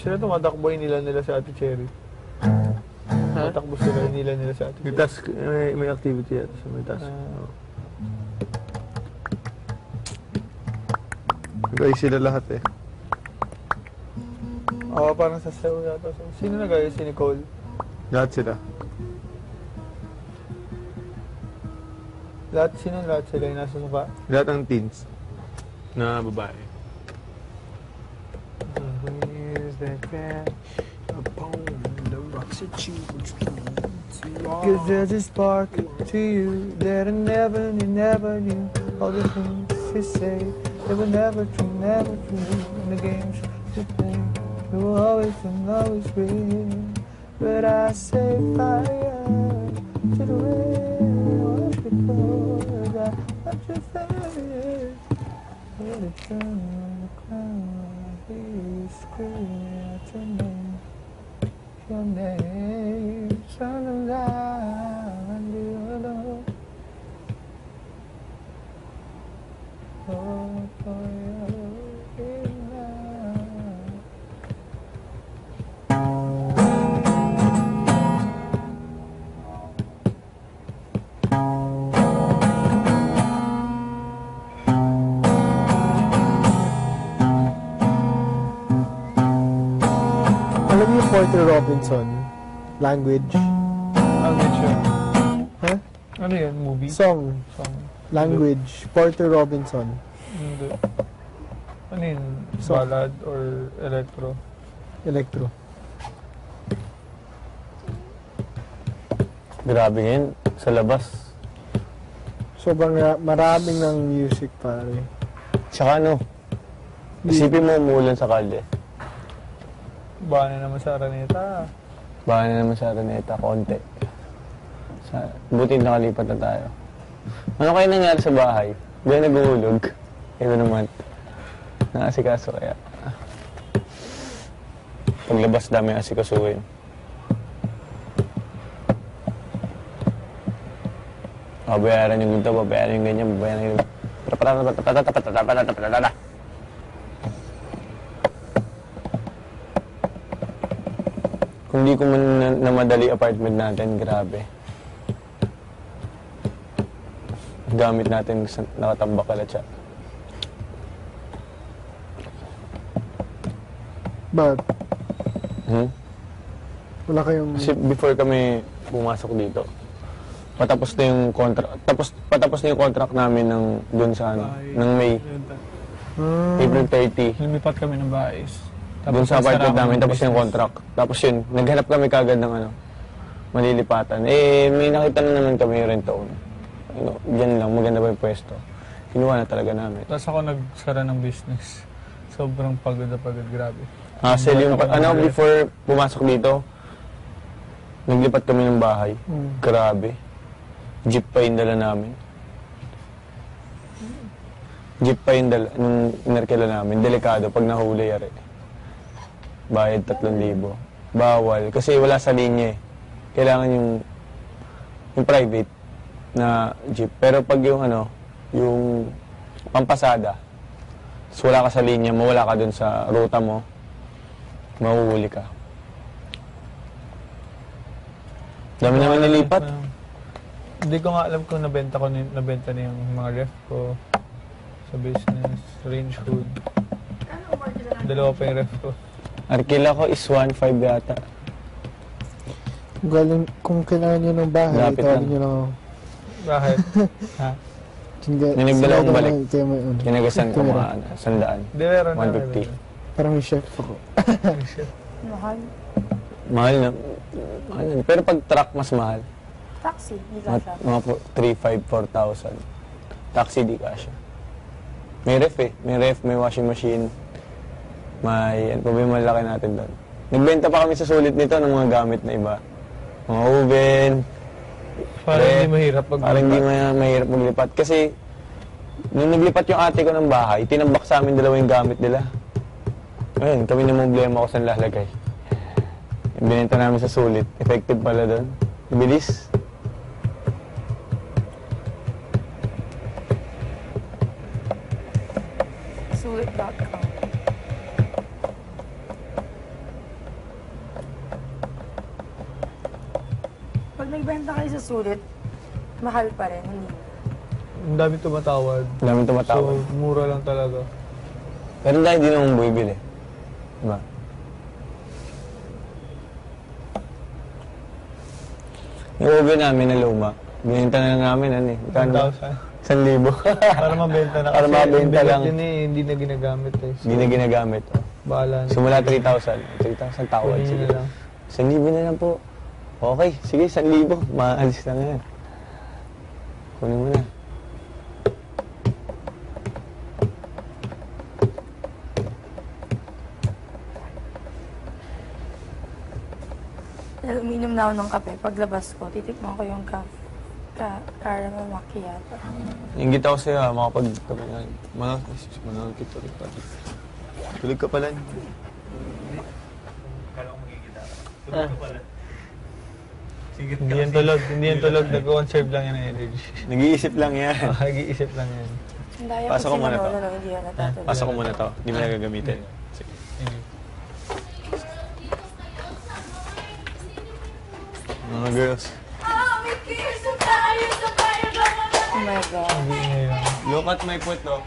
sila tumatakbo nila sa Ate Cherry. Tumatakbo sila nila sa Ate Cherry. May task, may activity yata sa may task. Nag-ayos sila lahat eh. Oo, parang sa sayo yata. Sino nag-ayos? Si Nicole? Lahat sila. Lahat sila yung nasa sofa? Lahat ng teens na babae. Where's that cat upon the rocks that you cause there's a spark to you that I never knew. All the things you say, they were never true. And the games you play, they were always real. But I say fire to the rain, because I want your face. Let it turn on the ground, I hear you screaming out your name, turn around and you know. Oh, for you now. Alam niyo Porter Robinson? Language? Language yun. Ha? Ano yun? Movie? Song. Language. Porter Robinson. Hindi. Ano yun? So- Ballad or electro? Electro. Grabe ngayon, sa labas. Sobrang maraming ng music, pare. Tsaka ano, isipin mo umuulan sa kalye. Baka na naman sa Araneta. Baka na naman sa Araneta, konti. Buti nakalipat na tayo. Ano kaya nangyari sa bahay? Di na naguhulog. Ito naman. Naasikaso kaya. Paglabas dami asikasuhin. Babayaran yung ganito, babayaran yung ganyan, babayaran yung... Kung di ko man namadali apartment natin, grabe. Gamit natin nakatambak kala siya. But, wala kayong... Kasi before kami pumasok dito, patapos na yung contract, patapos na yung contract namin ng dun sa ano, ng May, April 30. Lumipat kami ng bahay. Doon sa apartment namin, tapos yung contract. Tapos yun, naghanap kami kagad ng ano, malilipatan. Eh, may nakita na naman kami yung rent-own. Ano, dyan lang, maganda pa yung pwesto. Kinuha na talaga namin. Tapos ako nagsara ng business. Sobrang pagod na pagod, grabe. Hassle yung, before pumasok dito, naglipat kami ng bahay. Grabe. Jeep pa yung dala namin. Jeep pa yung dala, nung inarkila namin. Delikado pag nahuli, yari. Bayad 3,000. Bawal. Kasi wala sa linya eh. Kailangan yung private na jeep. Pero pag yung ano, yung pampasada, so wala ka sa linya, mawala ka dun sa ruta mo, mahuhuli ka. Dami naman nilipat. Hindi ko nga alam kung nabenta na yung mga ref ko sa business, range hood. Dalawa pa yung ref ko. Arkila ko is 1.5 yata. Kung kailangan nyo ng bahay, Lapit tawagin lang. nyo lang ako. Bakit? Ha? Ninigdala akong balik. Kaya Kinagasan ko mga 100. Hindi, meron na. 150. Parang may chef ako. Mahal. Mahal na. Pero pag truck, mas mahal. Taxi, di ka siya. Mga 3,500, 4,000. Taxi, di kasha. May ref eh. May ref, may washing machine. May, ano pa ba yung malaki natin doon? Nagbenta pa kami sa sulit nito ng mga gamit na iba. Mga oven. Parang hindi mahirap maglipat. Parang hindi mahirap maglipat. Kasi, nung naglipat yung ate ko ng bahay, tinambak sa amin dalawa yung gamit nila. Ayun, kami na problema ko saan lalagay. Binenta namin sa sulit. Effective pala doon. Bilis. Sulit.com. Pag nagbenta kayo sa sulit, mahal pa rin, hindi. Ang dami tumatawad. Dami tumatawag. So, mura lang talaga. Pero dahil di naman bumibili. Diba? Yung oven namin na luma, binenta na lang namin, ano eh. Magkano ba? 1,000. Para mabenta na. Para Kasi mabenta ang bigat lang. Yun eh, hindi na ginagamit eh. So, Hindi na ginagamit. bahala na. Simula 3,000. 3,000 tawad. Kunin Sige. na lang. 1,000 na lang po. Okay, sige, 1,000. Maalis na yan. Kunin mo na. Dahil uminom na ako ng kape, paglabas ko, titikman ko yung caramel macchiato. Ingit ako sa'yo, makapag-tabi nga. Manood kita ulit pa. Tulog ka pala. Hindi yan tulog. Hindi yan tulog. Nag-conserve lang yan ng energy. Nag-iisip lang yan. Nag-iisip lang yan. Ang daya Pasok ko ko muna to. Manolo, no, hindi yan natatuloy. Pasok ko muna to. Hindi mo na gagamitin. Sige. Mga girls. Oh my God. Hindi ngayon. Look at my foot, oh.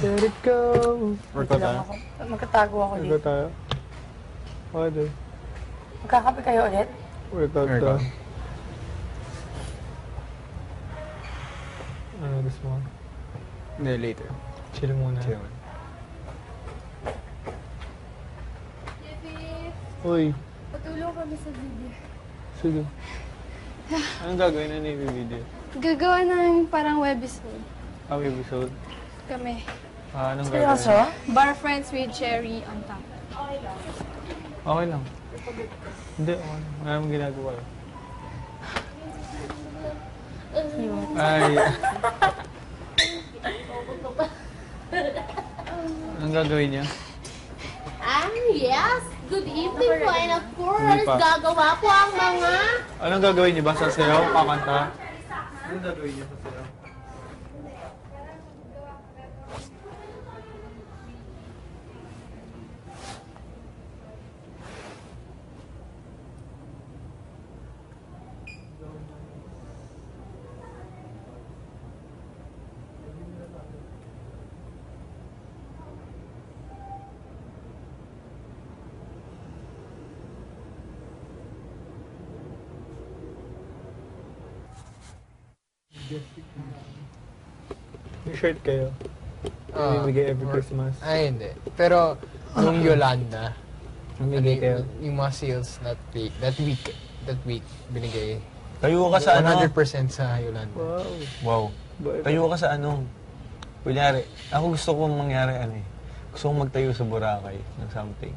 Let it go. Workout Lang tayo. ako. Magkatago ako Workout dito. tayo. Pwede. Magkakape kayo ulit? Workout tayo. Workout. Ano gusto mo? Hindi, later. Chill muna. Chill mo. Uy, Patulong kami sa video. sige. Anong gagawin na ni video? Gagawa ng parang webisode Ang episode? kami. Anong gagawin? Seryoso? Bar friends with cherry on top. Okay lang. Hindi, okay lang. Wala namang ginagawa. Ay. Anong gagawin niya? Yes. Good evening po. And of course, Hindi pa. gagawa po ang mga... Anong gagawin niya ba? Sasayaw? Kakanta? Anong gagawin niya? Sasayaw? May shirt kayo? Namimigay every Christmas? Ay, hindi. Pero, nung Yolanda, Namimigay kayo? yung mga sales that week, binigay. Tayo ka sa ano? 100% sa Yolanda. Wow. Wow. Bait. Tayo ka sa ano? Kunyari, ako gusto kong mangyari ano eh. Gusto kong magtayo sa Boracay ng something.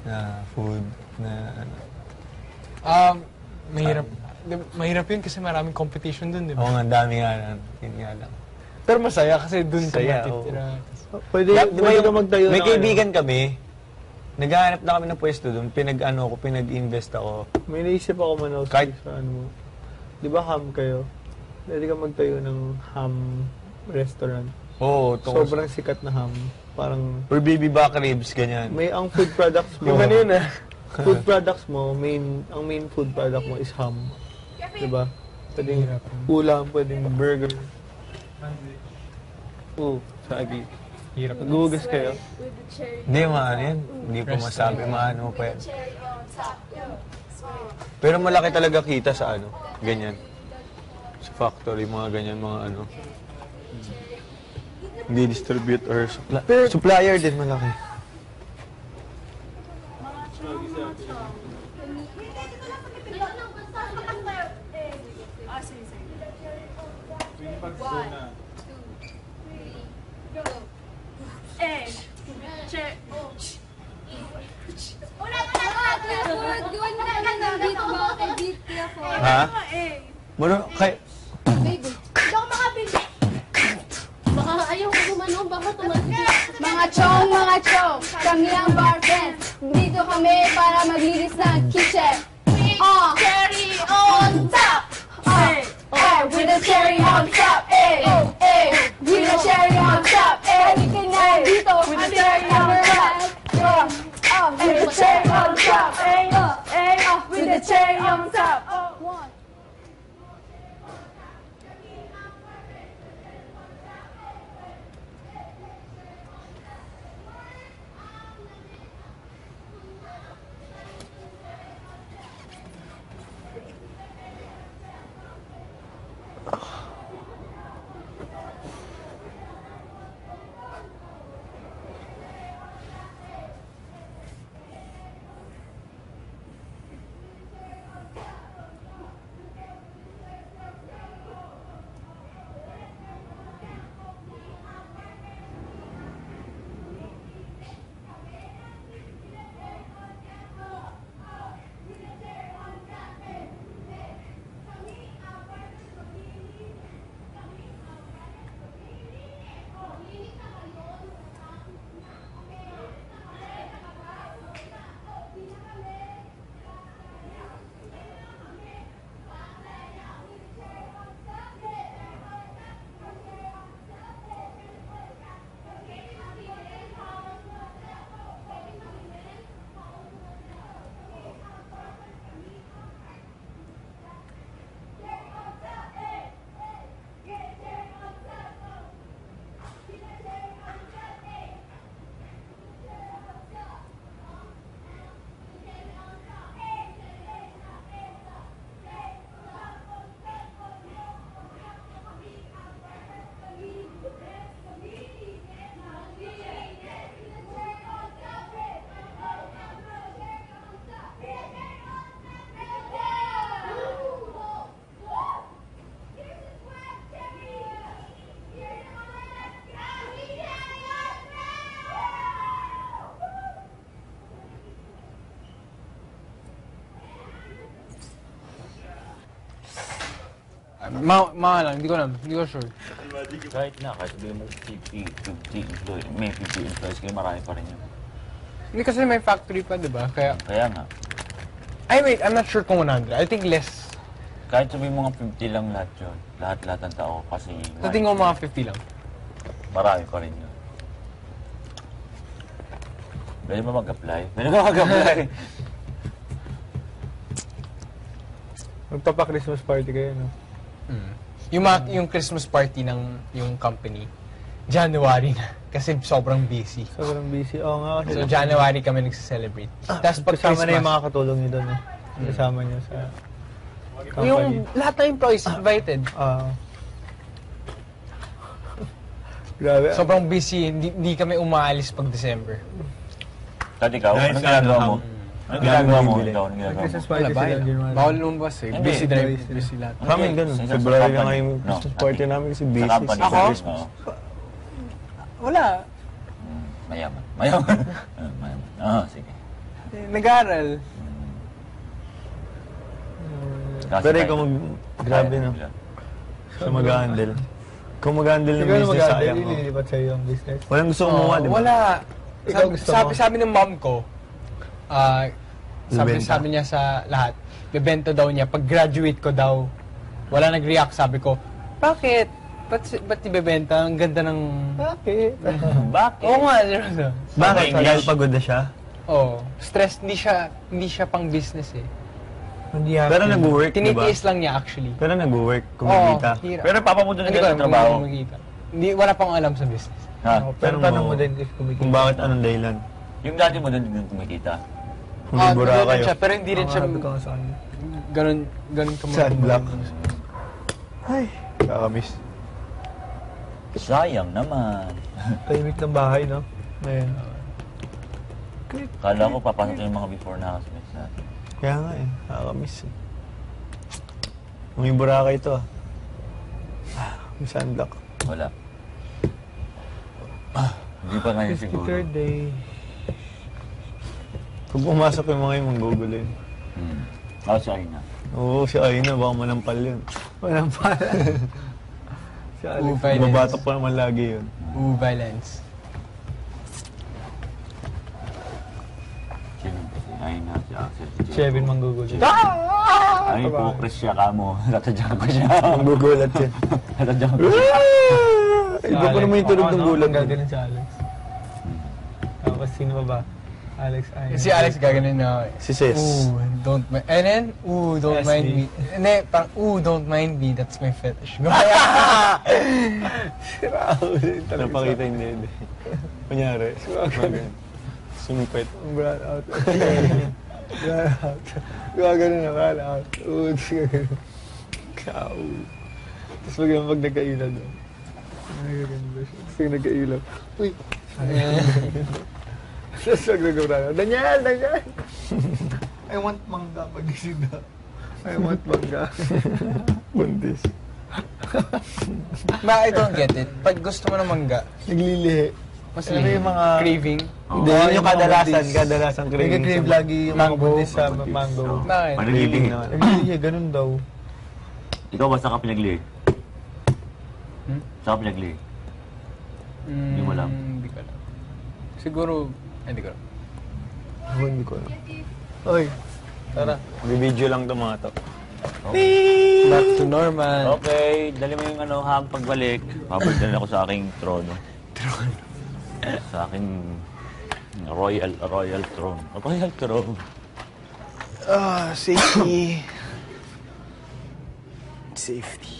Na food, na ano. Mahirap. Mahirap yun kasi maraming competition dun, di Oo ba? nga, dami nga lang. Yun nga lang. Pero masaya kasi dun ka Saya, matitira. Pwede, Di ba pwede yung- ka magtayo may ng kaibigan kami, naghahanap na kami ng pwesto doon, pinag-invest ako. May naisip ako manood Kahit- sa ano mo. Di ba ham kayo? Pwede ka magtayo ng ham restaurant. Oo, Sobrang sikat na ham. Parang or baby back ribs, ganyan. may ang food products mo. Yung ano yun ah. Food products mo, ang main food product mo is ham. Di ba? Pwedeng ulam, pwedeng burger. Oo, sagi. Hirap. Naghuhugas kayo? Hindi, maano yan. Hindi ko masabi, maano pa yan. Pero malaki talaga kita sa ano, ganyan. Sa factory, mga ganyan, mga ano. Hindi distribute or supplier din malaki. Ha? Mano, kay... Baby, hindi ako makabili. Baka ayaw ko gumano, baka tumalit. Mga chong, kami ang bar friends. Dito kami para maglinis ng kitchen. Cherry on top. With a cherry on top. With a cherry on top. Halika na dito. With a cherry on top. With a cherry on top. With the cherry on top. Mga lang, hindi ko alam. Hindi ko sure. Kahit sabihin mo 50 employees, may 50 employees kayo, marami pa rin yun. Hindi kasi may factory pa, di ba? Kaya, nga. ay wait, I'm not sure kung 100. I think less. Kahit sabihin mo nga 50 lang lahat yun. Lahat ng tao kasi... Sa tingin ko mga 50 lang. Marami pa rin yun. Pwede ba mag-apply? Pwede ba mag-apply? Magpapa-Christmas party kayo, no? Yung Christmas party ng yung company, January na. Kasi sobrang busy. Sobrang busy. Oo nga kasi. So January kami nagse-celebrate. Tapos pag kasama Christmas, na yung mga katulong niyo doon, eh. Kasama niyo sa company. yung lahat ng employees invited. Grabe. Sobrang busy. Hindi kami umaalis pag December. Kahit ikaw, anong ginagawa mo? Anong ginagawa mo? Ikaw, anong ginagawa mo? Christmas party sila in January. Bawal lumabas eh. Hindi. Busy drive. Busy lahat. Kami ganun. Sa February company. na nga yung No, Christmas party namin kasi busy. Sa company. Ako? Oo. Wala. Mayaman. Mayaman. Mayaman. Sige. Nag-aaral. Pero ikaw grabe no. Siya mag-handle. Kung mag-handle ng Ikaw na business, mag-handle, sayang mo. ililipat sa'yo ang business. Walang gusto kumuha, di ba? Wala. Ikaw gusto mo? Sabi ng mom ko, Bebenta. sabi niya sa lahat, bebenta daw niya. Pag graduate ko daw, wala nag-react. Sabi ko, bakit? Ba't ibebenta? Ang ganda ng... Bakit? Bakit? Oo nga, seryoso. Bakit? Dahil pagod na siya? Oo. Stress, hindi siya pang business eh. Hindi happy. Pero nag-work, di ba? Tinitiis lang niya actually. Pero nag-work, kumikita. hirap. Pero papa mo doon Hindi ko alam kung nagtatrabaho. kumikita. Hindi, wala pang alam sa business. Ha? Pero Tanong tanong mo, mo din if kumikita. Kung bakit anong dahilan? Yung dati mo doon din kumikita. Kung libura ganun kayo. siya, pero hindi rin siya Sabi ko nga sa kanya. ganun Sunblock. Ay, kakamiss. Sayang naman. Tahimik ng bahay, no? Ngayon. Kala ko papasok yung mga before na housemates natin. Kaya nga eh, nakakamiss eh. May Boracay ito ah. May sunblock. Wala. Hindi pa ngayon siguro. 53rd day. Kung pumasok yung mga yung manggugulo yun. Si Aina. Oo, si Aina, baka manampal yun. Manampal. Si Alex. Babatok pa naman lagi yun. Violence. Sino ba si nga si Axel. Chevin manggugulo. Ay, pukris siya ka mo. Tatadyakan ko siya. Magugulat yan. Tatadyakan ko siya. Iba pa naman yung tunog ng gulat. Ang gaganin si Alex. Tapos sino pa ba? Alex ay. Si Alex gaganin na. Si Ses. Ooh, don't mind. And then, ooh, don't SB. mind me. Hindi, parang, ooh, don't mind me. That's my fetish. Napakita yung dede. Kunyari. Sumpet. Brad out. Brad out. Gagano na, brad out. Gagano. Cow. Tapos pag nagkailaw doon. Gagano ba siya? Tapos pag nagkailaw. Uy! Tapos pag nagkailaw. Daniel! Daniel! I want mangga pagising na. I want mangga. Buntis. I don't get it. Pag gusto mo ng mangga, Naglilihi. mas Ano yung mga... craving. Hindi, Oo, yun yung yung mga kadalasan craving. Nagka-crave lagi yung mga Mango. buntis sa mango. Bakit? Panagliling. Naglilihi, ganun daw. Ikaw ba saan ka pinagli? Hmm? Saan ka pinagli? Hindi mo alam. Hindi ko alam. Siguro, hindi ko alam. Ako hindi ko alam. Oy, tara. Bibidyo lang to mga to. Back to normal. Okay, dali mo yung ham pagbalik. Babalik ako sa aking trono. Sa aking royal throne. Royal throne. Safety. Safety.